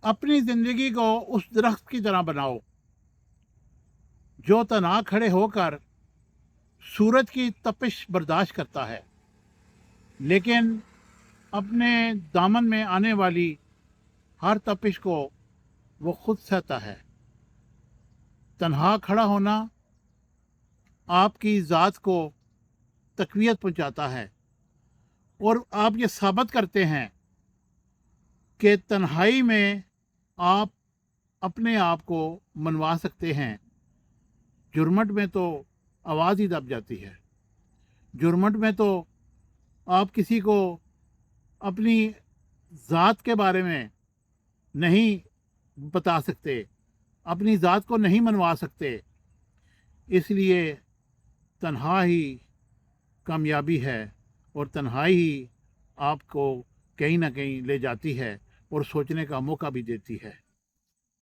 अपनी ज़िंदगी को उस दरख्त की तरह बनाओ जो तन्हा खड़े होकर सूरज की तपिश बर्दाश्त करता है, लेकिन अपने दामन में आने वाली हर तपिश को वो खुद सहता है। तन्हा खड़ा होना आपकी ज़ात को तक़वियत पहुंचाता है और आप ये साबित करते हैं कि तन्हाई में आप अपने आप को मनवा सकते हैं। जुर्मट में तो आवाज़ ही दब जाती है। जुर्मट में तो आप किसी को अपनी ज़ात के बारे में नहीं बता सकते, अपनी ज़ात को नहीं मनवा सकते। इसलिए तन्हा ही कामयाबी है और तन्हाई ही आपको कहीं ना कहीं ले जाती है और सोचने का मौका भी देती है।